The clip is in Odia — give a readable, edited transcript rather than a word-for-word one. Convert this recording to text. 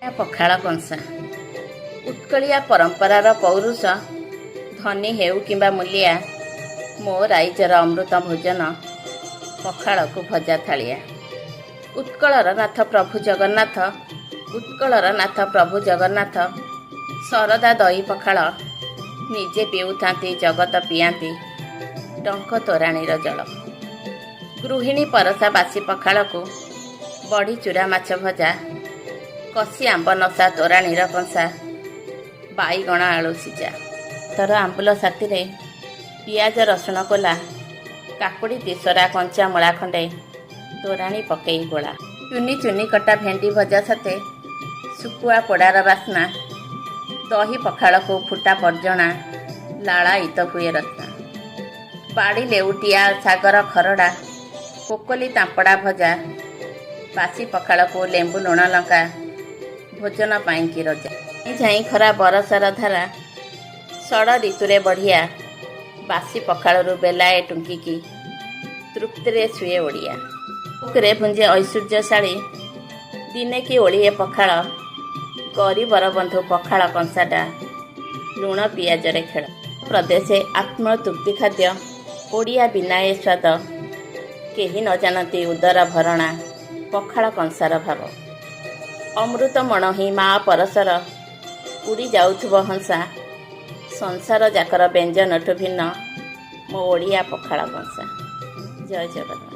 ପଖାଳ କଂସା ଉତ୍କଳିଆ ପରମ୍ପରାର ପୌରୁଷ ଧନୀ ହେଉ କିମ୍ବା ମୂଲିଆ ମୋ ରାଇଜର ଅମୃତ ଭୋଜନ ପଖାଳକୁ ଭଜା ଥାଳିଆ। ଉତ୍କଳର ନାଥ ପ୍ରଭୁ ଜଗନ୍ନାଥ ଉତ୍କଳର ନାଥ ପ୍ରଭୁ ଜଗନ୍ନାଥ ଶରଦା ଦହି ପଖାଳ ନିଜେ ପିଉଥାନ୍ତି ଜଗତ ପିଆନ୍ତି ଟଙ୍କ ତୋରାଣୀର ଜଳ। ଗୃହିଣୀ ପରସା ବାସି ପଖାଳକୁ ବଢ଼ି ଚୁରା ମାଛ ଭଜା କଷି ଆମ୍ବ ନସା ତୋରାଣୀର କଂସା ବାଇଗଣ ଆଳୁ ସିଝା। ତର ଆମ୍ବୁଲ ସାଥିରେ ପିଆଜ ରସୁଣ କୋଲା କାକୁଡ଼ି ତିସରା କଞ୍ଚା ମୂଳା ଖଣ୍ଡେ ତୋରାଣୀ ପକେଇ ଗୋଳା। ଚୁନି ଚୁନି କଟା ଭେଣ୍ଡି ଭଜା ସାଥେ ଶୁଖୁଆ ପୋଡ଼ାର ବାସ୍ନା ଦହି ପଖାଳକୁ ଫୁଟା ପର୍ଜଣା ଲାଳାୟିତ ହୁଏ ରତ୍ନା। ବାଡ଼ି ଲେଉଟିଆ ଶାଗର ଖରଡ଼ା କୋକଲି ତାମ୍ପଡ଼ା ଭଜା ବାସି ପଖାଳକୁ ଲେମ୍ବୁ ଲୁଣ ଲଙ୍କା ଭୋଜନ ପାଇଁକି ରଜା। ଝାଇଁ ଖରା ବରସାର ଧାରା ଷଡ଼ ଋତୁରେ ବଢ଼ିଆ ବାସି ପଖାଳରୁ ବେଲାଏ ଟୁଙ୍କିକି ତୃପ୍ତିରେ ଶୁଏ ଓଡ଼ିଆ। ବୁକୁରେ ପୁଞ୍ଜେ ଐଶ୍ୱର୍ଯ୍ୟଶାଳୀ ଦିନେ କି ଓଳିଏ ପଖାଳ ଗରିବର ବନ୍ଧୁ ପଖାଳ କଂସାଟା ଲୁଣ ପିଆଜରେ ଖେଳ। ପ୍ରଦେଶ ଆତ୍ମତୃପ୍ତି ଖାଦ୍ୟ ଓଡ଼ିଆ ବିନା ଏ ସ୍ୱାଦ କେହି ନ ଜାଣନ୍ତି ଉଦର ଭରଣା ପଖାଳ କଂସାର ଭାବ। ଅମୃତ ମଣୋହି ମା ପରଶର ଉଡ଼ି ଯାଉଥିବ ହଂସା ସଂସାର ଯାକର ବ୍ୟଞ୍ଜନଠୁ ଭିନ୍ନ ମୋ ଓଡ଼ିଆ ପଖାଳ କଂସା। ଜୟ ଜଗନ୍ନାଥ।